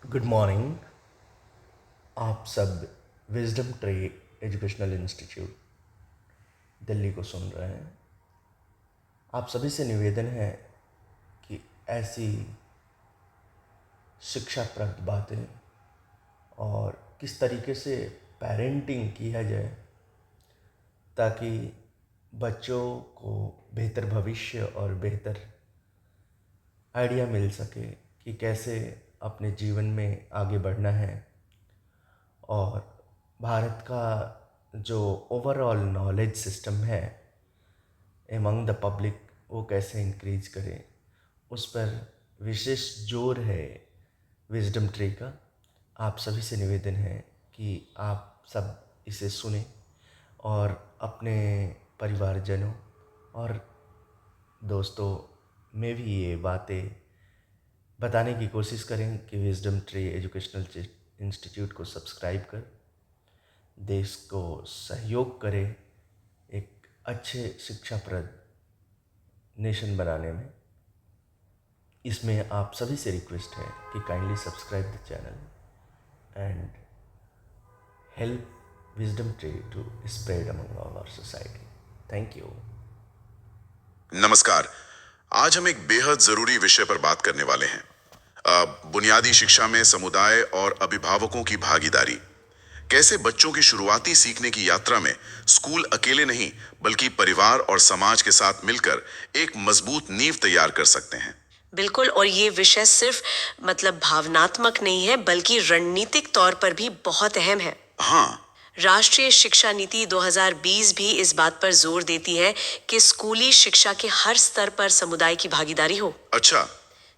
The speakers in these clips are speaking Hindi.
Good morning. आप सब wisdom tree educational institute Delhi को सुन रहे हैं। आप सभी से निवेदन है कि ऐसी शिक्षाप्रद बातें और किस तरीके से पेरेंटिंग किया जाए ताकि बच्चों को बेहतर भविष्य और बेहतर आइडिया मिल सके कि कैसे अपने जीवन में आगे बढ़ना है और भारत का जो ओवरऑल नॉलेज सिस्टम है एमंग द पब्लिक वो कैसे इंक्रीज करें, उस पर विशेष जोर है विजडम ट्री का। आप सभी से निवेदन है कि आप सब इसे सुने और अपने परिवारजनों और दोस्तों में भी ये बातें बताने की कोशिश करें कि विजडम ट्री एजुकेशनल इंस्टीट्यूट को सब्सक्राइब कर देश को सहयोग करें एक अच्छे शिक्षाप्रद नेशन बनाने में। इसमें आप सभी से रिक्वेस्ट है कि kindly subscribe the channel and help Wisdom Tree to spread among all our society. Thank you. नमस्कार। आज हम एक बेहद जरूरी विषय पर बात करने वाले हैं। बुनियादी शिक्षा में समुदाय और अभिभावकों की भागीदारी। कैसे बच्चों की शुरुआती सीखने की यात्रा में स्कूल अकेले नहीं बल्कि परिवार और समाज के साथ मिलकर एक मजबूत नींव तैयार कर सकते हैं। बिल्कुल। और ये विषय सिर्फ भावनात्मक नहीं है बल्कि रणनीतिक तौर पर भी बहुत अहम है। हाँ, राष्ट्रीय शिक्षा नीति 2020 भी इस बात पर जोर देती है कि स्कूली शिक्षा के हर स्तर पर समुदाय की भागीदारी हो। अच्छा।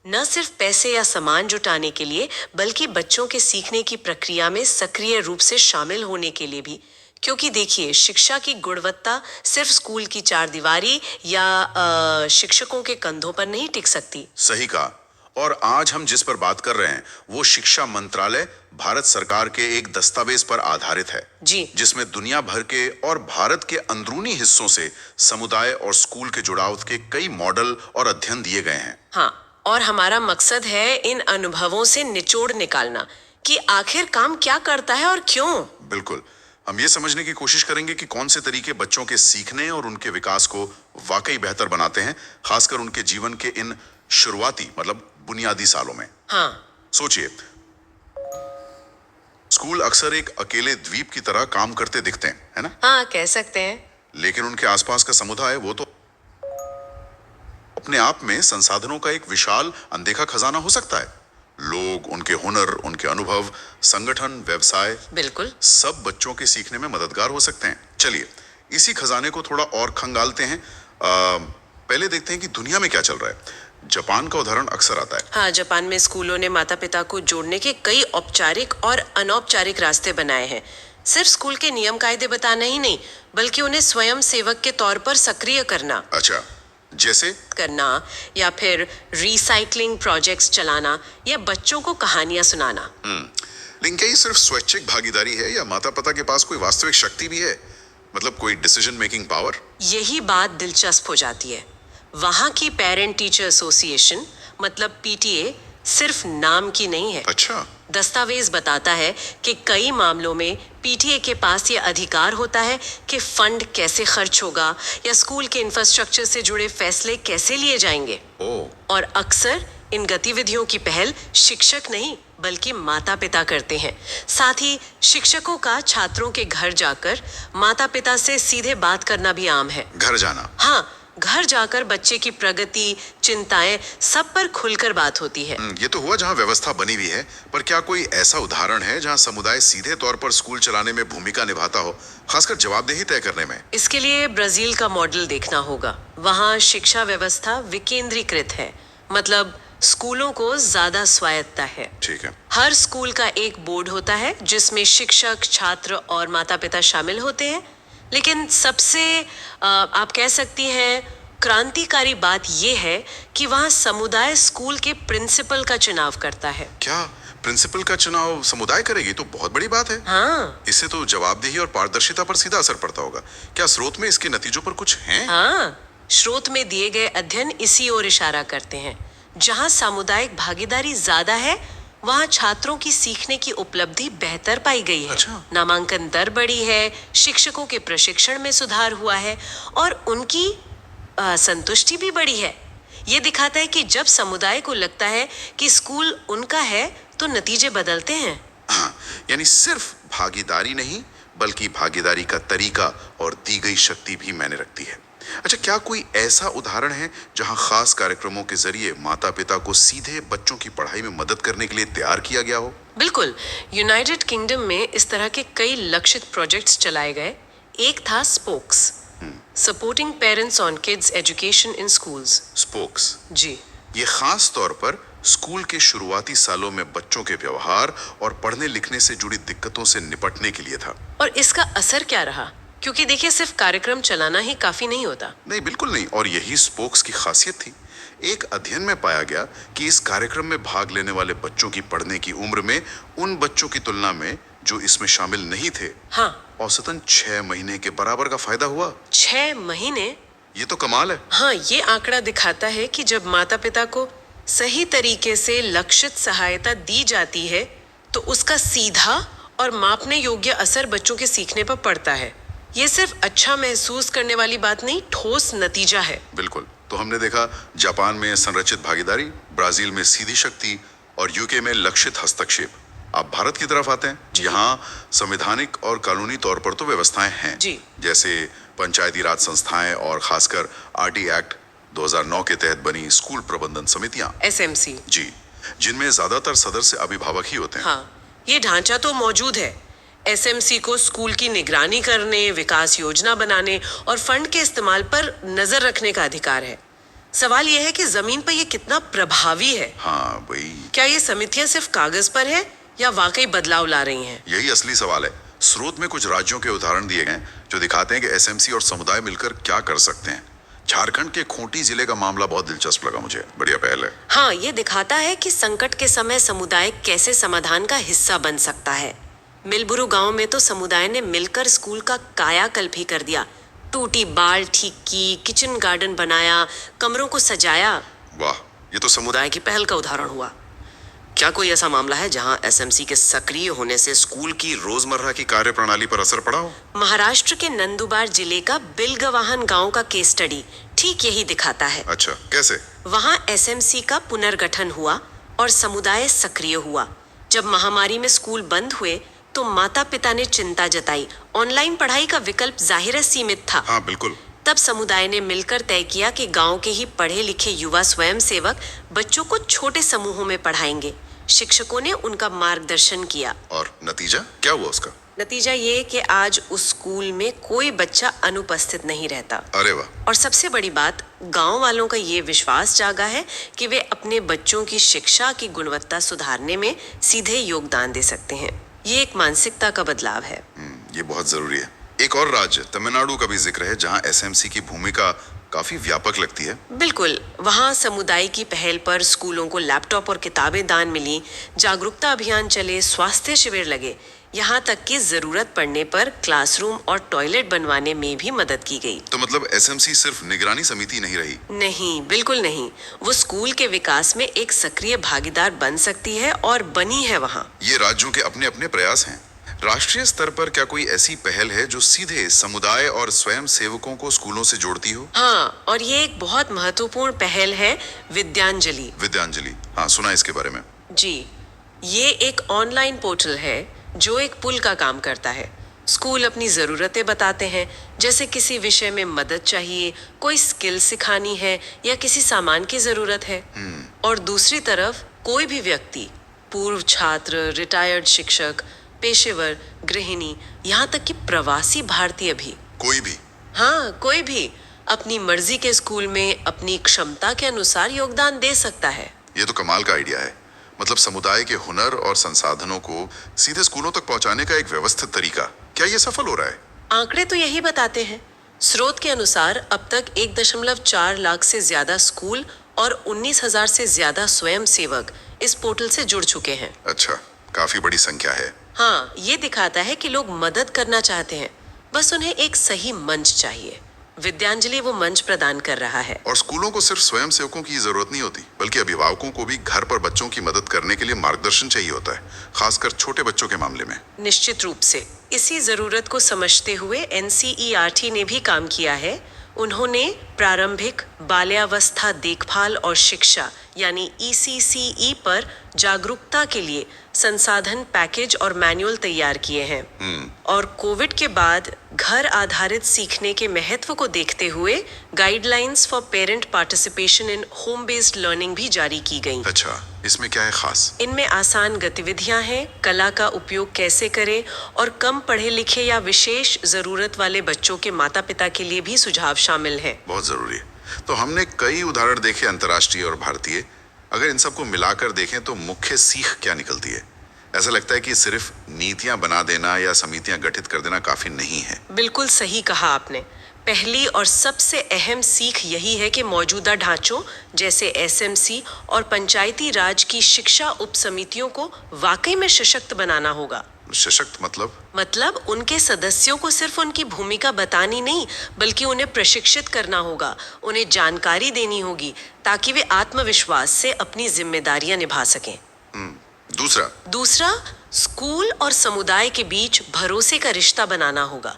न सिर्फ पैसे या सामान जुटाने के लिए बल्कि बच्चों के सीखने की प्रक्रिया में सक्रिय रूप से शामिल होने के लिए भी। क्योंकि देखिए, शिक्षा की गुणवत्ता सिर्फ स्कूल की चारदीवारी या शिक्षकों के कंधों पर नहीं टिक सकती। सही कहा। और आज हम जिस पर बात कर रहे हैं वो शिक्षा मंत्रालय भारत सरकार के एक दस्तावेज पर आधारित है जी, जिसमें दुनिया भर के और भारत के अंदरूनी हिस्सों से समुदाय और स्कूल के जुड़ाव के कई मॉडल और अध्ययन दिए गए हैं। हाँ। और हमारा मकसद है इन अनुभवों से निचोड़ निकालना कि आखिर काम क्या करता है और क्यों। बिल्कुल। हम ये समझने की कोशिश करेंगे कि कौन से तरीके बच्चों के सीखने और उनके विकास को वाकई बेहतर बनाते हैं, खासकर उनके जीवन के इन शुरुआती बुनियादी सालों में। हाँ। सोचिए, स्कूल अक्सर एक अकेले द्वीप की तरह काम करते दिखते हैं, है ना? हाँ, कह सकते हैं। लेकिन उनके आसपास का समुदाय वो तो अपने आप में संसाधनों का एक विशाल अनदेखा खजाना हो सकता है। लोग, उनके हुनर, उनके अनुभव, संगठन, व्यवसाय, बिल्कुल। सब बच्चों के सीखने में मददगार हो सकते हैं। चलिए इसी खजाने को थोड़ा और खंगालते हैं। पहले देखते हैं कि दुनिया में क्या चल रहा है। जापान का उदाहरण अक्सर आता है। हाँ, जापान में स्कूलों ने माता पिता को जोड़ने के कई औपचारिक और अनौपचारिक रास्ते बनाए हैं। सिर्फ स्कूल के नियम कायदे बताना ही नहीं बल्कि उन्हें स्वयं सेवक के तौर पर सक्रिय करना अच्छा, जैसे करना या फिर रिसाइकलिंग प्रोजेक्ट्स चलाना या बच्चों को कहानियां सुनाना। लेकिन क्या ये सिर्फ स्वैच्छिक भागीदारी है या माता पिता के पास कोई वास्तविक शक्ति भी है? कोई डिसीजन मेकिंग पावर? यही बात दिलचस्प हो जाती है। वहाँ की पेरेंट टीचर एसोसिएशन पीटीए सिर्फ नाम की नहीं है। अच्छा। दस्तावेज बताता है कि कई मामलों में पीटीए के पास ये अधिकार होता है कि फंड कैसे खर्च होगा या स्कूल के इंफ्रास्ट्रक्चर से जुड़े फैसले कैसे लिए जाएंगे। और अक्सर इन गतिविधियों की पहल शिक्षक नहीं बल्कि माता पिता करते हैं। साथ ही शिक्षकों का छात्रों के घर जाकर माता पिता से सीधे बात करना भी आम है। घर जाना? हाँ, घर जाकर बच्चे की प्रगति, चिंताएं, सब पर खुलकर बात होती है। ये तो हुआ जहाँ व्यवस्था बनी हुई है, पर क्या कोई ऐसा उदाहरण है जहाँ समुदाय सीधे तौर पर स्कूल चलाने में भूमिका निभाता हो, खासकर जवाबदेही तय करने में? इसके लिए ब्राजील का मॉडल देखना होगा। वहाँ शिक्षा व्यवस्था विकेंद्रीकृत है, स्कूलों को ज्यादा स्वायत्तता है। ठीक है। हर स्कूल का एक बोर्ड होता है जिसमें शिक्षक, छात्र और माता पिता शामिल होते हैं। लेकिन सबसे आप कह सकती हैं क्रांतिकारी बात यह है कि वहाँ समुदाय स्कूल के प्रिंसिपल का चुनाव करता है। क्या प्रिंसिपल का चुनाव समुदाय करेगी? तो बहुत बड़ी बात है। हाँ। इससे तो जवाबदेही और पारदर्शिता पर सीधा असर पड़ता होगा। क्या स्रोत में इसके नतीजों पर कुछ है? हाँ, स्रोत में दिए गए अध्ययन इसी ओर इशारा करते हैं। जहाँ सामुदायिक भागीदारी ज्यादा है वहाँ छात्रों की सीखने की उपलब्धि बेहतर पाई गई है। अच्छा। नामांकन दर बढ़ी है, शिक्षकों के प्रशिक्षण में सुधार हुआ है और उनकी संतुष्टि भी बढ़ी है। ये दिखाता है कि जब समुदाय को लगता है कि स्कूल उनका है तो नतीजे बदलते हैं। हाँ, यानी सिर्फ भागीदारी नहीं बल्कि भागीदारी का तरीका और दी गई शक्ति भी मायने रखती है। अच्छा, क्या कोई ऐसा उदाहरण है जहां खास कार्यक्रमों के जरिए माता पिता को सीधे बच्चों की पढ़ाई में मदद करने के लिए तैयार किया गया हो? बिल्कुल, यूनाइटेड किंगडम में इस तरह के कई लक्षित प्रोजेक्ट्स चलाए गए। एक था spokes, supporting parents on kids education in schools. Spokes, जी, ये खास तौर पर स्कूल के शुरुआती सालों में बच्चों के व्यवहार और पढ़ने लिखने से जुड़ी दिक्कतों से निपटने के लिए था। और इसका असर क्या रहा? क्योंकि देखिए, सिर्फ कार्यक्रम चलाना ही काफी नहीं होता। नहीं, बिल्कुल नहीं, और यही स्पोक्स की खासियत थी। एक अध्ययन में पाया गया कि इस कार्यक्रम में भाग लेने वाले बच्चों की पढ़ने की उम्र में उन बच्चों की तुलना में जो इसमें शामिल नहीं थे, हाँ, औसतन 6 महीने के बराबर का फायदा हुआ। 6 महीने। ये तो कमाल है। हाँ, ये आंकड़ा दिखाता है कि जब माता पिता को सही तरीके से लक्षित सहायता दी जाती है तो उसका सीधा और मापने योग्य असर बच्चों के सीखने पर पड़ता है। ये सिर्फ अच्छा महसूस करने वाली बात नहीं, ठोस नतीजा है। बिल्कुल। तो हमने देखा जापान में संरचित भागीदारी, ब्राजील में सीधी शक्ति और यूके में लक्षित हस्तक्षेप। आप भारत की तरफ आते हैं, यहाँ संवैधानिक और कानूनी तौर पर तो व्यवस्थाएं हैं, जी। जैसे पंचायती राज संस्थाएं और खासकर आरटी एक्ट 2009 के तहत बनी स्कूल प्रबंधन समितियां, SMC। जी, जिनमें ज्यादातर सदस्य अभिभावक ही होते हैं। हाँ, ये ढांचा तो मौजूद है। SMC को स्कूल की निगरानी करने, विकास योजना बनाने और फंड के इस्तेमाल पर नजर रखने का अधिकार है। सवाल यह है कि जमीन पर यह कितना प्रभावी है। हाँ वही, क्या ये समितियां सिर्फ कागज पर है या वाकई बदलाव ला रही हैं? यही असली सवाल है। स्रोत में कुछ राज्यों के उदाहरण दिए गए जो दिखाते हैं कि एसएमसी और समुदाय मिलकर क्या कर सकते हैं। झारखंड के खूंटी जिले का मामला बहुत दिलचस्प लगा मुझे, बढ़िया पहल है। हाँ, ये दिखाता है कि संकट के समय समुदाय कैसे समाधान का हिस्सा बन सकता है। मिलबुरु गांव में तो समुदाय ने मिलकर स्कूल का कायाकल्प ही कर दिया। टूटी बाल ठीक की, किचन गार्डन बनाया, कमरों को सजाया। वाह, ये तो समुदाय समुदाय की पहल का उदाहरण हुआ। क्या कोई ऐसा मामला है जहां SMC के सक्रिय होने से स्कूल की रोजमर्रा की कार्य प्रणाली पर असर पड़ा हो? महाराष्ट्र के नंदुबार जिले का बिलगवाहन गांव का केस स्टडी ठीक यही दिखाता है। अच्छा, कैसे? वहां SMC का पुनर्गठन हुआ और समुदाय सक्रिय हुआ। जब महामारी में स्कूल बंद हुए तो माता पिता ने चिंता जताई। ऑनलाइन पढ़ाई का विकल्प जाहिर है सीमित था। हाँ बिल्कुल। तब समुदाय ने मिलकर तय किया कि गांव के ही पढ़े लिखे युवा स्वयंसेवक बच्चों को छोटे समूहों में पढ़ाएंगे। शिक्षकों ने उनका मार्गदर्शन किया। और नतीजा क्या हुआ उसका? नतीजा ये कि आज उस स्कूल में कोई बच्चा अनुपस्थित नहीं रहता। अरे वाह। और सबसे बड़ी बात, गांव वालों का ये विश्वास जागा है कि वे अपने बच्चों की शिक्षा की गुणवत्ता सुधारने में सीधे योगदान दे सकते हैं। ये एक मानसिकता का बदलाव है। ये बहुत जरूरी है। एक और राज्य तमिलनाडु का भी जिक्र है जहां एसएमसी की भूमिका काफी व्यापक लगती है। बिल्कुल, वहाँ समुदाय की पहल पर स्कूलों को लैपटॉप और किताबें दान मिली, जागरूकता अभियान चले, स्वास्थ्य शिविर लगे, यहाँ तक कि जरूरत पड़ने पर क्लासरूम और टॉयलेट बनवाने में भी मदद की गई। तो मतलब एसएमसी सिर्फ निगरानी समिति नहीं रही? नहीं, बिल्कुल नहीं। वो स्कूल के विकास में एक सक्रिय भागीदार बन सकती है और बनी है वहाँ। ये राज्यों के अपने अपने प्रयास हैं। राष्ट्रीय स्तर पर क्या कोई ऐसी पहल है जो सीधे समुदाय और स्वयं सेवकों को स्कूलों से जोड़ती हो? हाँ, और ये एक बहुत महत्वपूर्ण पहल है, विद्यांजलि। विद्यांजलि, हाँ सुना इसके बारे में। जी, ये एक ऑनलाइन पोर्टल है जो एक पुल का काम करता है। स्कूल अपनी ज़रूरतें बताते हैं, जैसे किसी विषय में मदद चाहिए, कोई स्किल सिखानी है या किसी सामान की ज़रूरत है। और दूसरी तरफ कोई भी व्यक्ति, पूर्व छात्र, रिटायर्ड शिक्षक, पेशेवर, गृहिणी, यहाँ तक कि प्रवासी भारतीय भी, कोई भी? हाँ कोई भी अपनी मर्जी के स्कूल में अपनी क्षमता के अनुसार योगदान दे सकता है। ये तो कमाल का आइडिया है। मतलब समुदाय के हुनर और संसाधनों को सीधे स्कूलों तक पहुंचाने का एक व्यवस्थित तरीका। क्या ये सफल हो रहा है? आंकड़े तो यही बताते हैं। स्रोत के अनुसार अब तक 1.4 लाख से ज्यादा स्कूल और 19,000 से ज्यादा स्वयं सेवक इस पोर्टल से जुड़ चुके हैं। अच्छा, काफी बड़ी संख्या है। हाँ, ये दिखाता है कि लोग मदद करना चाहते हैं, बस उन्हें एक सही मंच चाहिए। विद्यांजलि वो मंच प्रदान कर रहा है। और स्कूलों को सिर्फ स्वयं सेवकों की जरूरत नहीं होती, बल्कि अभिभावकों को भी घर पर बच्चों की मदद करने के लिए मार्गदर्शन चाहिए होता है, खासकर छोटे बच्चों के मामले में। निश्चित रूप से इसी जरूरत को समझते हुए एनसीईआरटी ने भी काम किया है। उन्होंने प्रारंभिक बाल्यावस्था देखभाल और शिक्षा यानी ईसीसीई पर जागरूकता के लिए संसाधन पैकेज और मैनुअल तैयार किए हैं। और कोविड के बाद घर आधारित सीखने के महत्व को देखते हुए guidelines for parent participation in home based learning भी जारी की गई। अच्छा, इसमें क्या है खास? इनमें आसान गतिविधियां हैं, कला का उपयोग कैसे करें और कम पढ़े लिखे या विशेष जरूरत वाले बच्चों के माता पिता के लिए भी सुझाव शामिल हैं। बहुत जरूरी है। तो हमने कई उदाहरण देखे, अंतर्राष्ट्रीय और भारतीय। अगर इन सबको मिलाकर देखें तो मुख्य सीख क्या निकलती है? ऐसा लगता है कि सिर्फ नीतियां बना देना या समितियां गठित कर देना काफी नहीं है। बिल्कुल सही कहा आपने। पहली और सबसे अहम सीख यही है कि मौजूदा ढांचों जैसे एसएमसी और पंचायती राज की शिक्षा उप समितियों को वाकई में सशक्त बनाना होगा। सशक्त मतलब उनके सदस्यों को सिर्फ उनकी भूमिका बतानी नहीं, बल्कि उन्हें प्रशिक्षित करना होगा, उन्हें जानकारी देनी होगी ताकि वे आत्मविश्वास से अपनी जिम्मेदारियां निभा सकें। दूसरा, स्कूल और समुदाय के बीच भरोसे का रिश्ता बनाना होगा।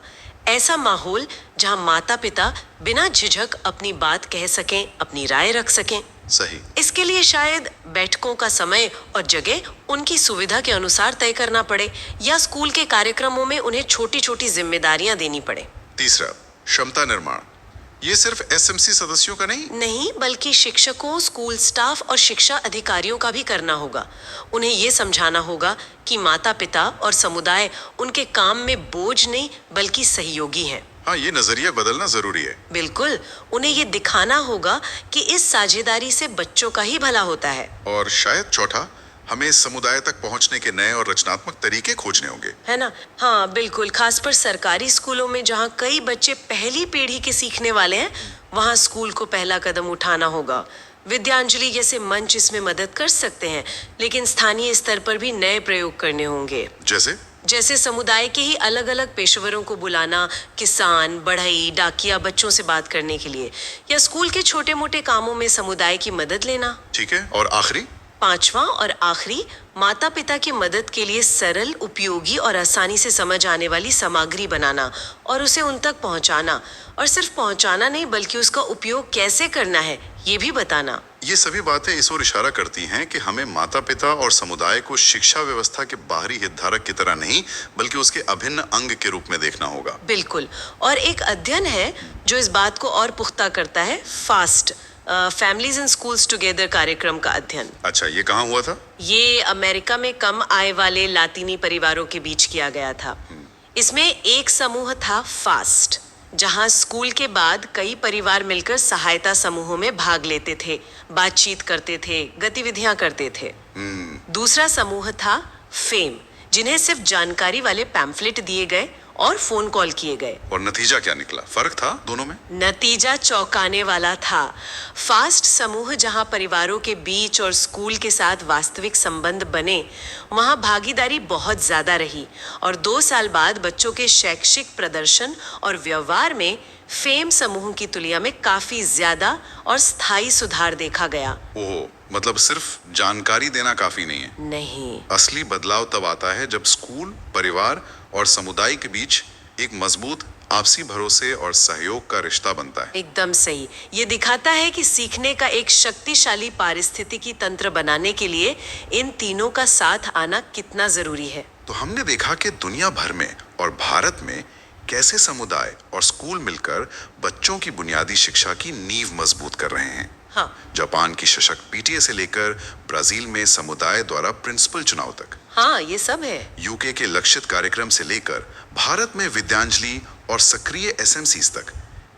ऐसा माहौल जहां माता पिता बिना झिझक अपनी बात कह सकें, अपनी राय रख सकें। सही। इसके लिए शायद बैठकों का समय और जगह उनकी सुविधा के अनुसार तय करना पड़े या स्कूल के कार्यक्रमों में उन्हें छोटी छोटी जिम्मेदारियां देनी पड़े। तीसरा, क्षमता निर्माण। ये सिर्फ एसएमसी सदस्यों का नहीं, बल्कि शिक्षकों, स्कूल स्टाफ और शिक्षा अधिकारियों का भी करना होगा। उन्हें ये समझाना होगा कि माता पिता और समुदाय उनके काम में बोझ नहीं बल्कि सहयोगी हैं। हाँ, ये नजरिया बदलना जरूरी है। बिल्कुल, उन्हें ये दिखाना होगा कि इस साझेदारी से बच्चों का ही भला होता है। और शायद चौथा, हमें समुदाय तक पहुंचने के नए और रचनात्मक तरीके खोजने होंगे, है ना? हाँ बिल्कुल, खासकर सरकारी स्कूलों में जहाँ कई बच्चे पहली पीढ़ी के सीखने वाले हैं, वहाँ स्कूल को पहला कदम उठाना होगा। विद्यांजलि जैसे मंच इसमें मदद कर सकते हैं, लेकिन स्थानीय स्तर पर भी नए प्रयोग करने होंगे। जैसे समुदाय के ही अलग अलग पेशेवरों को बुलाना, किसान, बढ़ई, डाकिया बच्चों से बात करने के लिए, या स्कूल के छोटे मोटे कामों में समुदाय की मदद लेना। ठीक है। और पांचवा और आखिरी, माता पिता की मदद के लिए सरल, उपयोगी और आसानी से समझ आने वाली सामग्री बनाना और उसे उन तक पहुंचाना। और सिर्फ पहुंचाना नहीं, बल्कि उसका उपयोग कैसे करना है ये भी बताना। ये सभी बातें इस ओर इशारा करती हैं कि हमें माता पिता और समुदाय को शिक्षा व्यवस्था के बाहरी हितधारक की तरह नहीं, बल्कि उसके अभिन्न अंग के रूप में देखना होगा। बिल्कुल। और एक अध्ययन है जो इस बात को और पुख्ता करता है, fast families and schools together कार्यक्रम का अध्ययन। अच्छा, ये कहाँ हुआ था? ये अमेरिका में कम आय वाले लातीनी परिवारों के बीच किया गया था। इसमें एक समूह था फास्ट, जहां स्कूल के बाद कई परिवार मिलकर सहायता समूहों में भाग लेते थे, बातचीत करते थे, गतिविधियां करते थे। दूसरा समूह था फेम, जिन्हें सिर्फ जानकारी वाले पैम्फलेट दिए गए और फोन कॉल किए गए। और नतीजा क्या निकला? फर्क था दोनों में? नतीजा चौंकाने वाला था। फास्ट समूह जहां परिवारों के बीच और स्कूल के साथ वास्तविक संबंध बने, वहां भागीदारी बहुत ज्यादा रही और 2 साल बाद बच्चों के शैक्षिक प्रदर्शन और व्यवहार में फेम समूह की तुलना में काफी ज्यादा और स्थायी सुधार देखा गया। ओह, मतलब सिर्फ जानकारी देना काफी नहीं है? नहीं, असली बदलाव तब आता है जब स्कूल, परिवार और समुदाय के बीच एक मजबूत आपसी भरोसे और सहयोग का रिश्ता बनता है। एकदम सही। ये दिखाता है कि सीखने का एक शक्तिशाली पारिस्थितिकी तंत्र बनाने के लिए इन तीनों का साथ आना कितना जरूरी है। तो हमने देखा कि दुनिया भर में और भारत में कैसे समुदाय और स्कूल मिलकर बच्चों की बुनियादी शिक्षा की नींव मजबूत कर रहे हैं। हाँ, जापान की सशक्त पीटीए से लेकर ब्राजील में समुदाय द्वारा प्रिंसिपल चुनाव तक। हाँ, ये सब है। यूके के लक्षित कार्यक्रम से लेकर भारत में विद्यांजलि और सक्रिय एसएमसीज तक,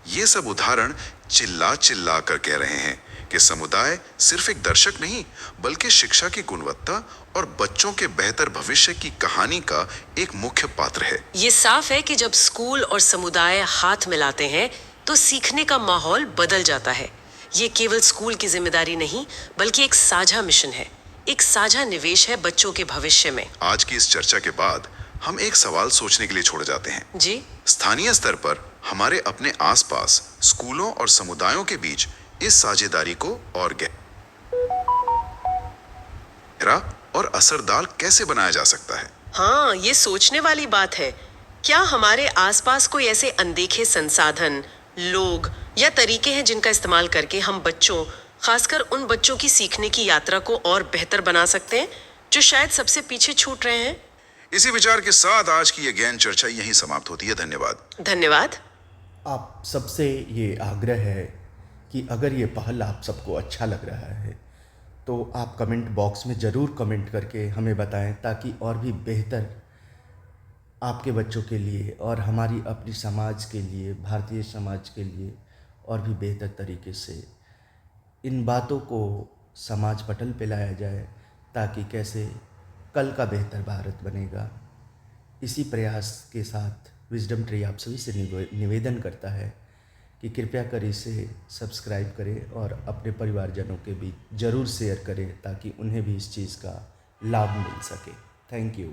ये सब उदाहरण चिल्ला चिल्ला कर कह रहे हैं कि समुदाय सिर्फ एक दर्शक नहीं, बल्कि शिक्षा की गुणवत्ता और बच्चों के बेहतर भविष्य की कहानी का एक मुख्य पात्र है। ये साफ है कि जब स्कूल और समुदाय हाथ मिलाते हैं तो सीखने का माहौल बदल जाता है। ये केवल स्कूल की जिम्मेदारी नहीं, बल्कि एक साझा मिशन है, एक साझा निवेश है बच्चों के भविष्य में। आज की इस चर्चा के बाद हम एक सवाल सोचने के लिए छोड़ जाते हैं। जी, स्थानीय स्तर पर हमारे अपने आसपास स्कूलों और समुदायों के बीच इस साझेदारी को और गहरा और असरदार कैसे बनाया जा सकता है? हाँ, ये सोचने वाली बात है। क्या हमारे आसपास कोई ऐसे अनदेखे संसाधन, लोग या तरीके हैं जिनका इस्तेमाल करके हम बच्चों, खासकर उन बच्चों की सीखने की यात्रा को और बेहतर बना सकते हैं, जो शायद सबसे पीछे छूट रहे हैं? इसी विचार के साथ आज की ये गहन चर्चा यहीं समाप्त होती है। धन्यवाद। धन्यवाद। आप सबसे ये आग्रह है कि अगर ये पहल आप सबको अच्छा लग रहा है तो आप कमेंट बॉक्स में ज़रूर कमेंट करके हमें बताएं, ताकि और भी बेहतर आपके बच्चों के लिए और हमारी अपनी समाज के लिए, भारतीय समाज के लिए और भी बेहतर तरीके से इन बातों को समाज पटल पे लाया जाए, ताकि कैसे कल का बेहतर भारत बनेगा। इसी प्रयास के साथ विजडम ट्री आप सभी से निवेदन करता है कि कृपया कर इसे सब्सक्राइब करें और अपने परिवारजनों के बीच ज़रूर शेयर करें, ताकि उन्हें भी इस चीज़ का लाभ मिल सके। Thank you.